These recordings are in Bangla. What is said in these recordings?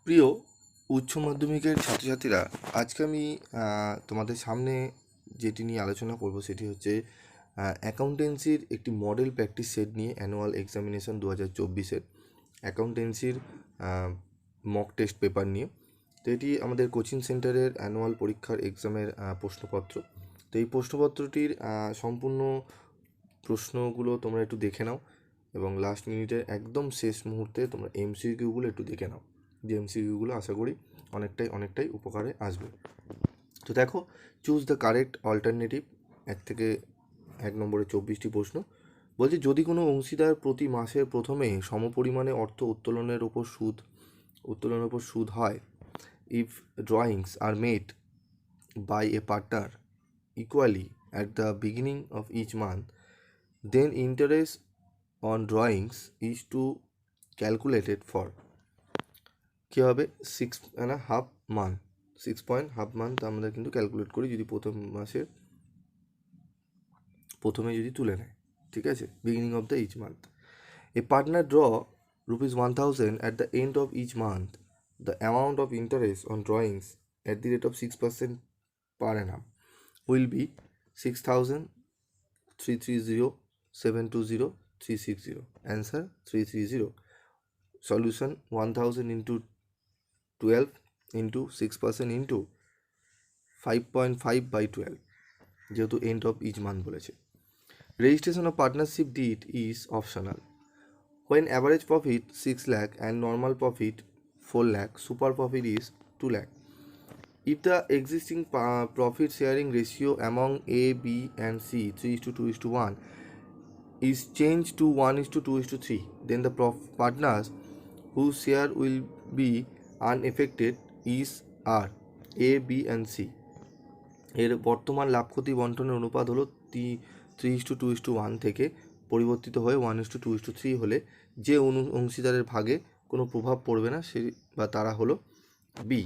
প্রিয় উচ্চ মাধ্যমিকের ছাত্রছাত্রীরা, আজকে আমি তোমাদের সামনে যেটি নিয়ে আলোচনা করব সেটি হচ্ছে অ্যাকাউন্টেন্সির একটি মডেল প্র্যাকটিস সেট নিয়ে অ্যানুয়াল এক্সামিনেশন 2024-এর অ্যাকাউন্টেন্সির মক টেস্ট পেপার নিয়ে। তো এটি আমাদের কোচিং সেন্টারের অ্যানুয়াল পরীক্ষার এক্সামের প্রশ্নপত্র। তো এই প্রশ্নপত্রটির সম্পূর্ণ প্রশ্নগুলো তোমরা একটু দেখে নাও এবং লাস্ট মিনিটের একদম শেষ মুহূর্তে তোমরা এমসিকিউগুলো একটু দেখে নাও। যে এমসিকিউগুলো আশা করি অনেকটাই উপকারে আসবে। তো দেখো, চুজ দ্য কারেক্ট অল্টারনেটিভ। 1 থেকে 1 নম্বরে 24টি প্রশ্ন বলছে, যদি কোনো অংশীদার প্রতি মাসের প্রথমে সমপরিমাণে অর্থ উত্তোলনের উপর সুদ হয়, if drawings are made by a partner equally at the beginning of each month, then interest on drawings is to calculated for কী হবে 6.5 মান্থ। 6.5 মান্থ আমরা কিন্তু ক্যালকুলেট করি যদি প্রথমে যদি তুলে নেয়, ঠিক আছে, beginning of the each month. A partner draw ₹1000 at the end of each month. The amount of interest on drawings at the rate of 6% per annum will be 6,000, 330, 720, 360. Answer 330. Solution 1000 into 12 into 6% into 5.5 by 12, যেহেতু এন্ড অফ ইচ মান্থ বলেছে। Registration of partnership did is optional. When average profit 6 lakh and normal profit 4 lakh, super profit is 2 lakh. If the existing profit sharing ratio among A, B and C 3:2:1 is changed to 1:2:3, then the partners whose share will be unaffected is are A, B and C. এর বর্তমান লাভ ক্ষতি বন্টনের অনুপাত হলো 3:2:1 থেকে পরিবর্তিত হয়ে 1:2:3 হলে যে অংশীদারের ভাগে কোনো প্রভাব পড়বে না সে বা তারা হলো বি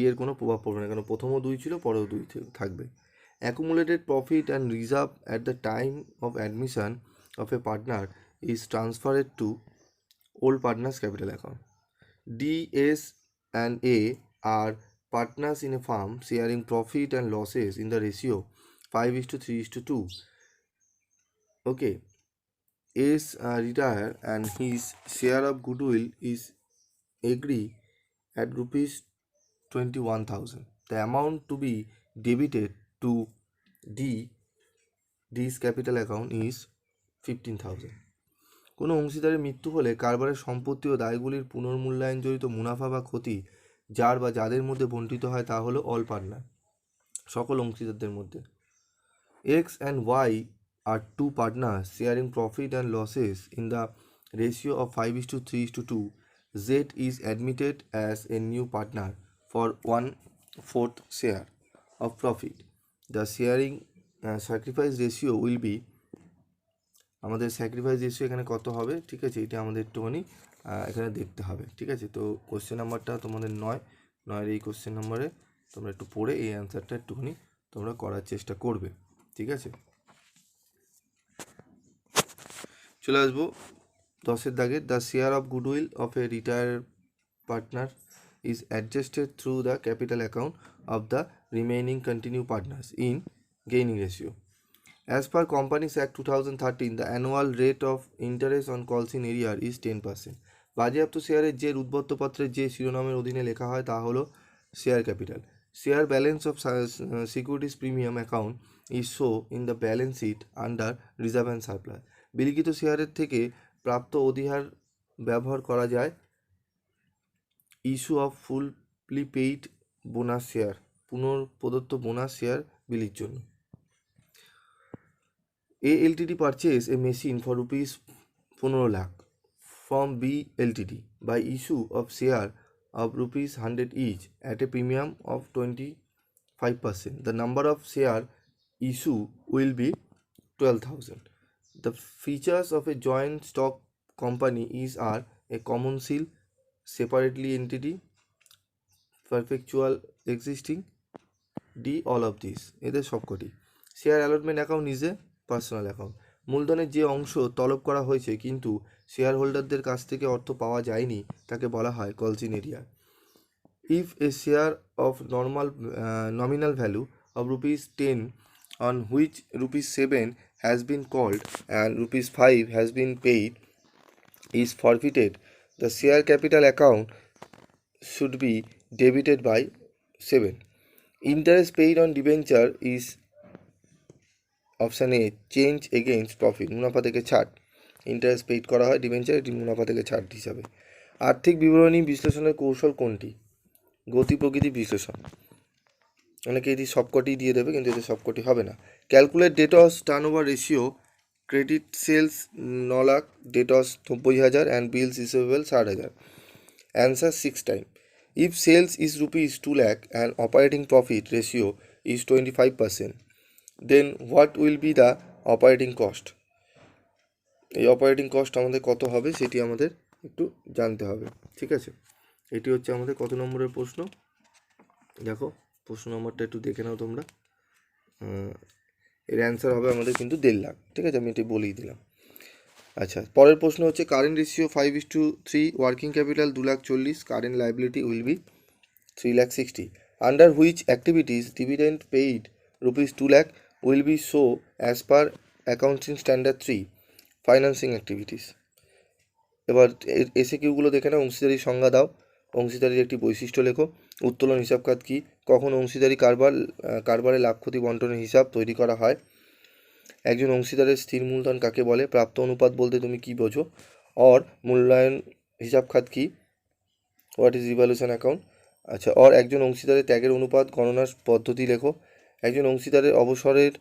এর কোনো প্রভাব পড়বে না, কারণ প্রথমও 2 ছিল, পরেও 2 থাকবে। Accumulated profit and reserve at the time of admission of a partner is transferred to old partners capital account. D, S and A are partners in a firm sharing profit and losses in the ratio 5:3:2. Okay, is retire and his share of goodwill is agree at ₹21,000. The amount to be debited to D's capital account is 15,000. কোনো অংশীদারের মৃত্যু হলে কারবারের সম্পত্তি ও দায়গুলির পুনর্মূল্যায়নজনিত মুনাফা বা ক্ষতি যার বা যাদের মধ্যে বণ্টিত হয় তা হলো অল পার্টনার, সকল অংশীদারদের মধ্যে। X and Y are two partner sharing profit and losses in the ratio of 5:3:2. Z is admitted as a new partner for 1/4 share of profit. The sharing sacrifice ratio will be, আমাদের স্যাক্রিফাইস রেশিও এখানে কত হবে, ঠিক আছে, এটা আমাদের একটুখানি এখানে দেখতে হবে, ঠিক আছে। তো কোশ্চেন নাম্বারটা তোমাদের 9 এই কোশ্চেন নাম্বারে তোমরা একটু পড়ে এই অ্যান্সারটা একটুখানি তোমরা করার চেষ্টা করবে, ঠিক আছে। চলে আসবো 10-এর দাগে। The share of goodwill of a retired partner is adjusted through the capital account of the remaining continue partners in gaining ratio. As per Companies Act 2013, the annual rate of interest on calls in arrear is 10%. বাজেয়াপ্ত শেয়ারের যে উদ্বর্তপত্রের যে শিরোনামের অধীনে লেখা হয় তা হলো share capital. Share balance of securities premium account is show in the balance sheet under reserve and surplus. বিলিখিত শেয়ারের থেকে প্রাপ্ত অধিহার ব্যবহার করা যায় issue of fully paid bonus share, পুনঃপ্রদত্ত বোনাস শেয়ার বিলির জন্য। A Ltd purchase a machine for ₹15 lakh from B Ltd by issue of share of ₹100 each at a premium of 25%. The number of share issue will be 12,000. The features of a joint stock company are a common seal, separately entity, perpetual existing, D all of these. এদের সবকটি। Share allotment account is a personal account. মূলধনের যে অংশ তলব করা হয়েছে কিন্তু শেয়ার হোল্ডারদের কাছ থেকে অর্থ পাওয়া যায়নি তাকে বলা হয় কলস ইন এরিয়ার। if a share of normal nominal value of rupees 10 on which rupees 7 has been called and rupees 5 has been paid is forfeited, the share capital account should be debited by 7. Interest paid on debenture is option A change against profit, মুনাফা থেকে ছাড়। ইন্টারেস্ট পেইড করা হয় ডিবেঞ্চার, এটি মুনাফা থেকে ছাড় হিসাবে। আর্থিক বিবরণী বিশ্লেষণের কৌশল কোনটি? গতি প্রকৃতি বিশ্লেষণ। অনেকে এটি সবকটি দিয়ে দেবে, কিন্তু এতে সবকটি হবে না। Calculate debts turnover ratio, credit sales 9 lakh, debts 90,000 and bills receivable 60,000। Answer 6 time. If sales is rupees 2 lakh and operating profit ratio is 25%, then what will be the operating cost? এই অপারেটিং কস্ট আমাদের কত হবে সেটি আমাদের একটু জানতে হবে, ঠিক আছে? এটি হচ্ছে আমাদের কত নম্বরের প্রশ্ন, দেখো প্রশ্ন নম্বরটা একটু দেখে নাও তোমরা। এর অ্যান্সার হবে আমাদের কিন্তু 1.5 লাখ, ঠিক আছে? আমি এটি বলেই দিলাম। আচ্ছা, পরের প্রশ্ন হচ্ছে current ratio 5:3, working capital 2,40,000, current liability will be 3,60,000। Under which activities dividend paid rupees 2 lakh will be so as per accounting standard 3, financing activities. এবার এসে কিউগুলো দেখে নাও। অংশীদারির সংজ্ঞা দাও, অংশীদারির একটি বৈশিষ্ট্য লেখো, উত্তোলন হিসাব খাত কী, কখন অংশীদারি কারবারে লাভ ক্ষতি বন্টনের হিসাব তৈরি করা হয়, একজন অংশীদারের স্থির মূলধন কাকে বলে, প্রাপ্ত অনুপাত বলতে তুমি কী বোঝো, অর মূল্যায়ন হিসাব খাত কী, হোয়াট ইজ রিভ্যালুয়েশন অ্যাকাউন্ট। আচ্ছা, অর একজন অংশীদারের ত্যাগের অনুপাত গণনার পদ্ধতি লেখো, একজন অংশীদারের অবসরের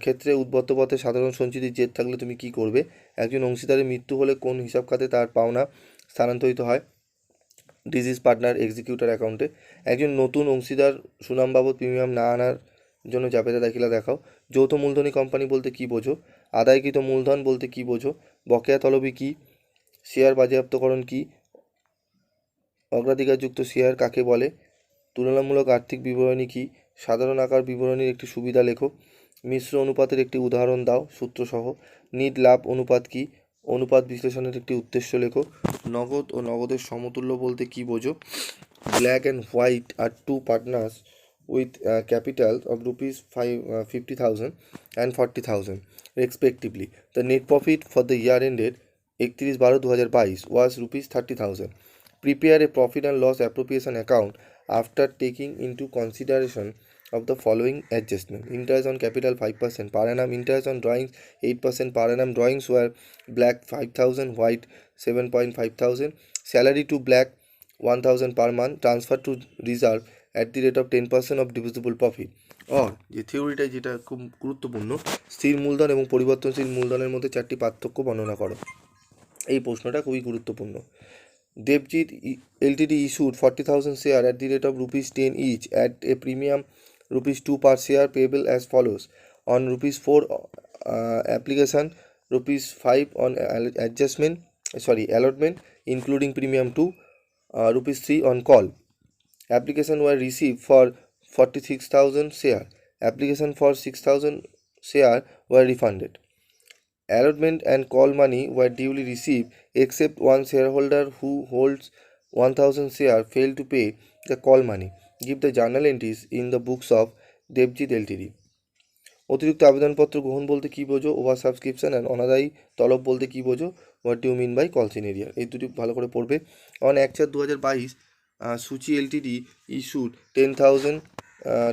ক্ষেত্রে উদ্বত্ত পথে সাধারণ সঞ্চিতির জেদ থাকলে তুমি কি করবে, একজন অংশীদারের মৃত্যু হলে কোন হিসাব খাতে তার পাওনা স্থানান্তরিত হয়, ডিজিজ পার্টনার এক্সিকিউটর অ্যাকাউন্টে, একজন নতুন অংশীদার সুনাম বাবদ প্রিমিয়াম না আনার জন্য জাবেদা দাখিলা দেখাও, যৌথ মূলধনী কোম্পানি বলতে কী বোঝো, আদায়কৃত মূলধন বলতে কী বোঝো, বকেয়া তলবি কী, শেয়ার বাজেয়াপ্তকরণ কী, অগ্রাধিকারযুক্ত শেয়ার কাকে বলে, তুলনামূলক আর্থিক বিবরণী কী, সাধারণ আকার বিবরণীর একটি সুবিধা লেখো, মিশ্র অনুপাতের একটি উদাহরণ দাও সূত্রসহ, নিট লাভ অনুপাত কী, অনুপাত বিশ্লেষণের একটি উদ্দেশ্য লেখো, নগদ ও নগদের সমতুল্য বলতে কী বোঝো, black and white are two partners with capital of rupees 50,000 and 40,000 respectively. The net profit for the year ended 31/12/2022 was rupees 30,000. Prepare a profit and loss appropriation account after taking into consideration of the following adjustment: interest on capital 5% per annum, interest on drawings 8% per annum, drawings were black 5,000, white 7,500, salary to black 1,000 per month, transfer to reserve at the rate of 10% of divisible profit। Or যে থিওরিটা যেটা খুব গুরুত্বপূর্ণ, স্থির মূলধন এবং পরিবর্তনশীল মূলধনের মধ্যে 4টি পার্থক্য বর্ণনা করো। এই প্রশ্নটা খুবই গুরুত্বপূর্ণ। Devjit Ltd issued 40,000 shares at the rate of rupees 10 each at a premium rupees 2 per share payable as follows: on rupees 4 application, rupees 5 on allotment including premium 2, rupees 3 on call. Application were received for 46,000 share. Application for 6,000 share were refunded. Allotment and call money were duly received except one shareholder who holds 1,000 share failed to pay the call money. Give the journal entries in the books of Devjit Ltd. অতিরিক্ত আবেদনপত্র গ্রহণ বলতে কী বোঝো, ওভার সাবস্ক্রিপশন অ্যান্ড অনাদায়ী তলব বলতে কী বোঝো, what do mean by call in arrear. এই দুটি ভালো করে পড়বে। অন 1/4/2022 সুচি এলটিডি ইস্যুড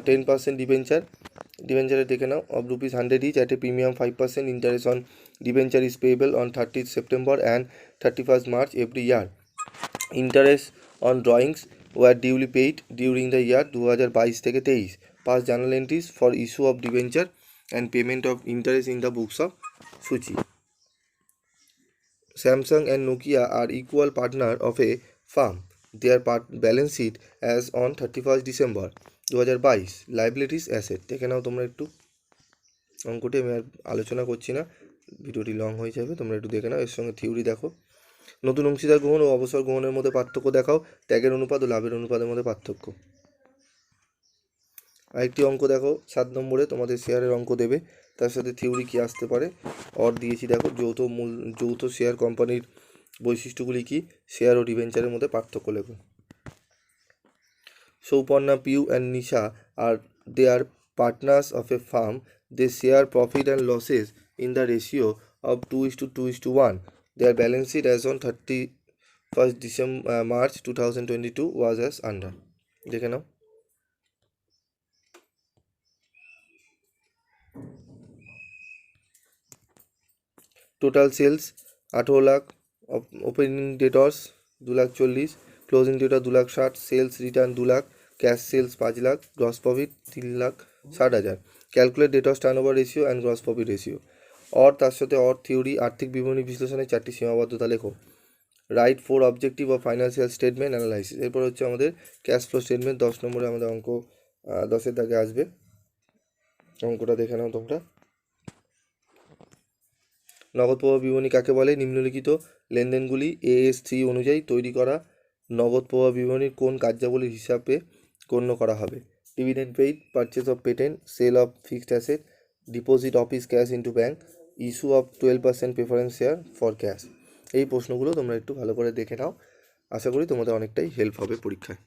10% ডিবেঞ্চারে দেখে নাও of rupees 100 each at a premium 5%. Interest on debenture is payable on 30th September and 31st March every year. Interest on drawings were duly paid during the year 2022-23. Past journal entries for issue of debenture and payment of interest in the books of Suchi. Samsung and Nokia are equal partner of a firm. Their balance sheet as on 31st December 2022. Liabilities asset দেখে নাও তোমরা একটু। অঙ্কটি আমি আর আলোচনা করছি না, ভিডিওটি লং হয়ে যাবে, তোমরা একটু দেখে নাও। এর সঙ্গে থিওরি দেখো। নতুন অংশীদার গ্রহণ ও অবসর গ্রহণের মধ্যে পার্থক্য দেখাও, ত্যাগের অনুপাত ও লাভের অনুপাতের মধ্যে পার্থক্য। আরেকটি অঙ্ক দেখো 7 নম্বরে, তোমাদের শেয়ারের অঙ্ক দেবে, তার সাথে থিওরি কী আসতে পারে অর দিয়েছি। দেখো যৌথ শেয়ার কোম্পানির বৈশিষ্ট্যগুলি কী, শেয়ার ও ডিবেঞ্চারের মধ্যে পার্থক্য লেখো। Souparna, Piyu and Nisha they are partners of a firm. They share profit and losses in the ratio of 2:2:1. Their balance sheet as on 31st December March 2022 was as under. দেখে নাও। Total sales 18 lakh, opening debtors 2,40,000, closing debtor 2,60,000, sales return 2 lakh, cash sales 5 lakh, gross profit 3,60,000। Calculate debtors turnover ratio and gross profit ratio. তার সাথে থিওরি, আর্থিক বিবরণী বিশ্লেষণে 4টি সীমাবদ্ধতা লেখো। Write 4 objective of financial statement analysis. এরপর হচ্ছে আমাদের ক্যাশ ফ্লো স্টেটমেন্ট, 10 নম্বরে আমাদের অঙ্ক 10-এর দাগে আসবে। অঙ্কটা দেখে নাও তোমরা। নগদ প্রবাহ বিবরণী কাকে বলে? নিম্নলিখিত লেনদেনগুলি AS3 অনুযায়ী তৈরি করা নগদ প্রবাহ বিবরণীর কোন কার্যাবলীর হিসাবে গণ্য করা হবে? Dividend paid, purchase of patent, sale of fixed asset, deposit office cash into bank, issue of 12% preference share for cash. এই প্রশ্নগুলো তোমরা একটু ভালো করে দেখে নাও। আশা করি তোমাদের অনেকটাই হেল্প হবে পরীক্ষায়।